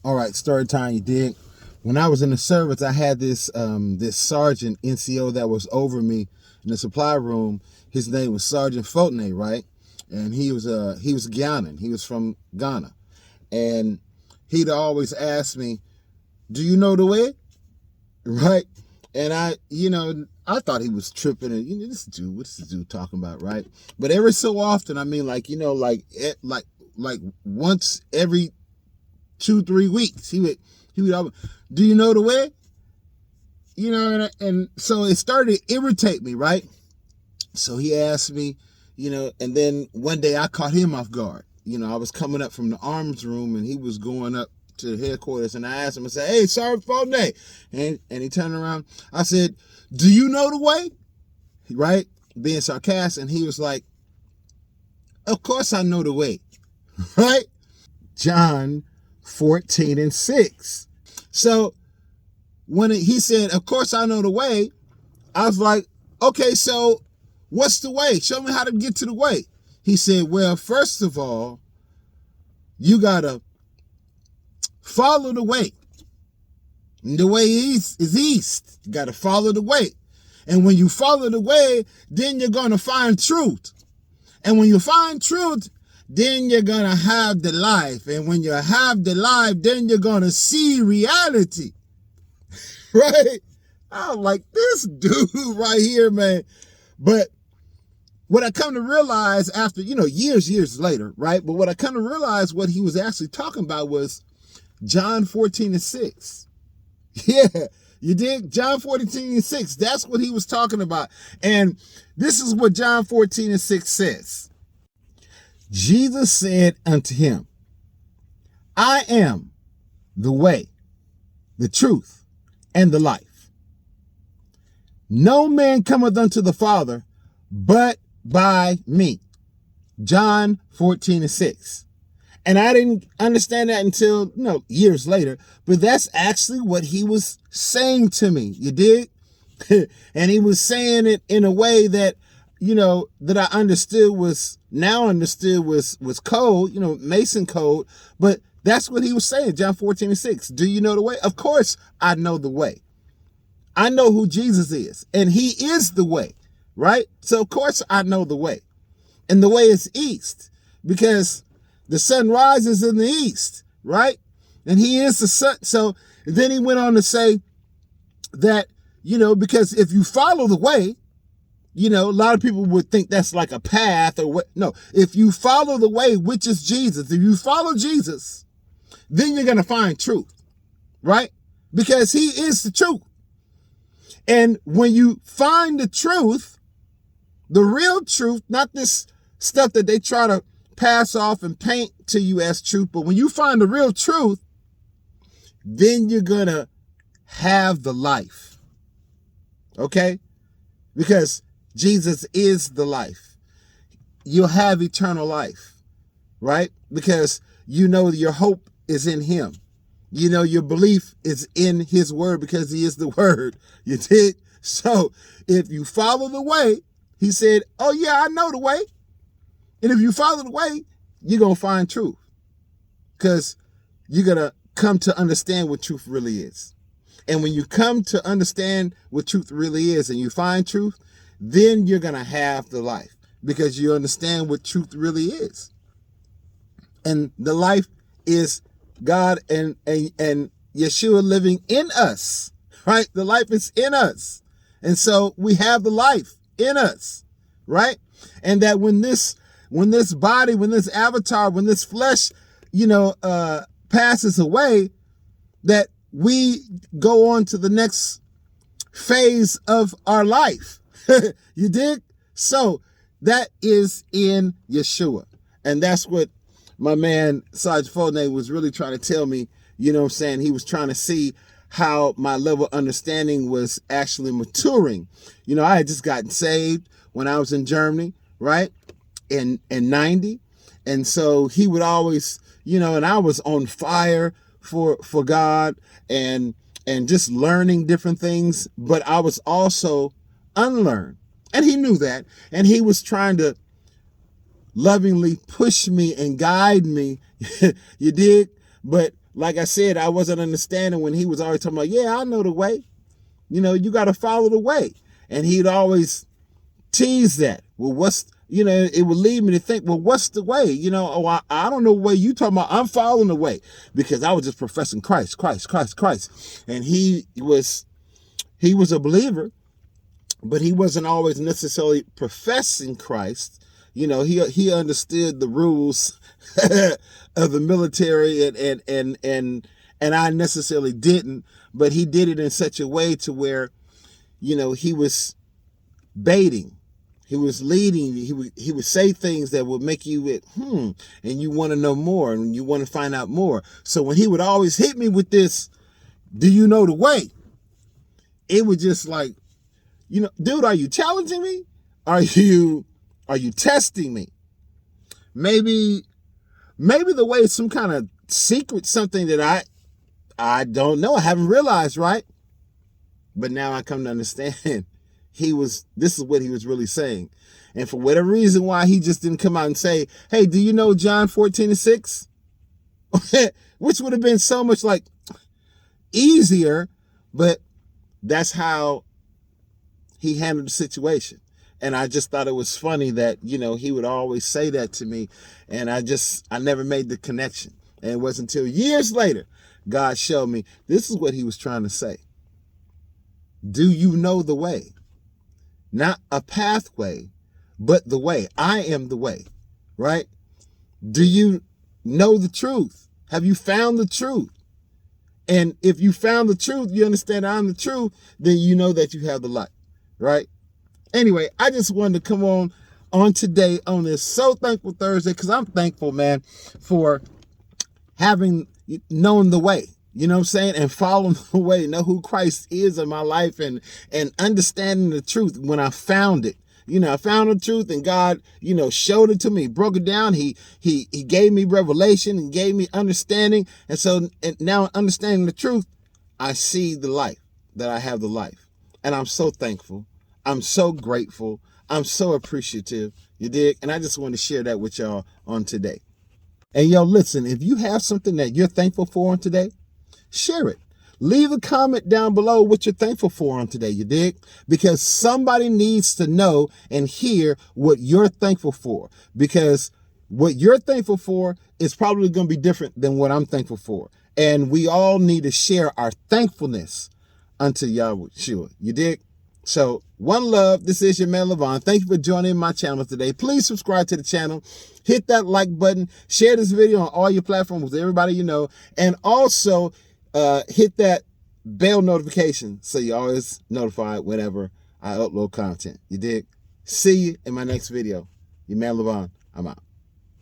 All right, story time. You dig? When I was in the service, I had this sergeant NCO that was over me in the supply room. His name was Sgt Fogenay, right? And he was Ghanaian. He was from Ghana, and he'd always ask me, "Do you know the way?" Right? And I thought he was tripping, and what's this dude talking about, right? But every so often, I mean, like once every 2-3 weeks, he would always, "Do you know the way?" And so it started to irritate me, right? So he asked me, and then one day I caught him off guard. I was coming up from the arms room and he was going up to headquarters, and I asked him, I said, "Hey, Sergeant Fogenay," and he turned around. I said, "Do you know the way?" Right? Being sarcastic, and he was like, "Of course I know the way." Right? John 14:6. So when he said, "Of course I know the way," I was like, "Okay, so what's the way? Show me how to get to the way." He said, "Well, first of all, you gotta follow the way. And the way is east. You gotta follow the way. And when you follow the way, then you're gonna find truth. And when you find truth, then you're gonna have the life. And when you have the life, then you're gonna see reality." Right? I'm like, this dude right here, man. But what I come to realize after, years later, right? But what I come to realize what he was actually talking about was John 14:6. Yeah, you dig? John 14:6. That's what he was talking about. And this is what John 14:6 says. Jesus said unto him, "I am the way, the truth, and the life. No man cometh unto the Father but by me." John 14:6. And I didn't understand that until, years later, but that's actually what he was saying to me. You dig? And he was saying it in a way that, that I understood was code, Mason code, but that's what he was saying. John 14:6. Do you know the way? Of course I know the way. I know who Jesus is, and he is the way, right? So of course I know the way. And the way is east, because the sun rises in the east, right? And he is the sun. So then he went on to say that, because if you follow the way, a lot of people would think that's like a path or what. No, if you follow the way, which is Jesus, if you follow Jesus, then you're going to find truth, right? Because he is the truth. And when you find the truth, the real truth, not this stuff that they try to pass off and paint to you as truth, but when you find the real truth, then you're going to have the life. Okay? Because Jesus is the life. You'll have eternal life, right? Because your hope is in him. Your belief is in his word, because he is the word. You did? So if you follow the way, he said, "Oh yeah, I know the way." And if you follow the way, you're going to find truth, because you're going to come to understand what truth really is. And when you come to understand what truth really is and you find truth, then you're going to have the life, because you understand what truth really is. And the life is God and Yeshua living in us, right? The life is in us. And so we have the life in us, right? And that when this body, when this avatar, when this flesh, passes away, that we go on to the next phase of our life. You dig? So that is in Yeshua. And that's what my man, Sgt Fogenay, was really trying to tell me. He was trying to see how my level of understanding was actually maturing. I had just gotten saved when I was in Germany, right? In 90. And so he would always, and I was on fire for God and just learning different things, but I was also unlearned. And he knew that. And he was trying to lovingly push me and guide me. You dig? But like I said, I wasn't understanding when he was always talking about, yeah, I know the way. You got to follow the way. And he'd always tease that. Well, it would lead me to think, well, what's the way? I don't know what you talking about. I'm following the way, because I was just professing Christ. And he was a believer, but he wasn't always necessarily professing Christ. He understood the rules of the military, and I necessarily didn't, but he did it in such a way to where, he was baiting, he was leading, he would say things that would make you and you want to know more, and you want to find out more. So when he would always hit me with this, do you know the way? It was just like, dude, are you challenging me? Are you testing me? Maybe the way is some kind of secret, something that I don't know. I haven't realized, right? But now I come to understand this is what he was really saying. And for whatever reason why he just didn't come out and say, hey, do you know John 14:6? Which would have been so much like easier, but that's how he handled the situation. And I just thought it was funny that, he would always say that to me. And I never made the connection. And it wasn't until years later, God showed me this is what he was trying to say. Do you know the way? Not a pathway, but the way. I am the way, right? Do you know the truth? Have you found the truth? And if you found the truth, you understand I'm the truth, then you know that you have the light, right? Anyway, I just wanted to come on today on this So Thankful Thursday, because I'm thankful, man, for having known the way, and following the way, know who Christ is in my life, and understanding the truth when I found it. I found the truth, and God, showed it to me, broke it down. He gave me revelation and gave me understanding. And now understanding the truth, I see the life, that I have the life. And I'm so thankful. I'm so grateful. I'm so appreciative. You dig? And I just want to share that with y'all on today. And listen, if you have something that you're thankful for on today, share it. Leave a comment down below what you're thankful for on today, you dig? Because somebody needs to know and hear what you're thankful for. Because what you're thankful for is probably going to be different than what I'm thankful for. And we all need to share our thankfulness unto Yahweh. You dig? So, one love. This is your man, Levon. Thank you for joining my channel today. Please subscribe to the channel. Hit that like button. Share this video on all your platforms with everybody you know. And also, hit that bell notification so you're always notified whenever I upload content. You dig? See you in my next video. Your man, Levon. I'm out.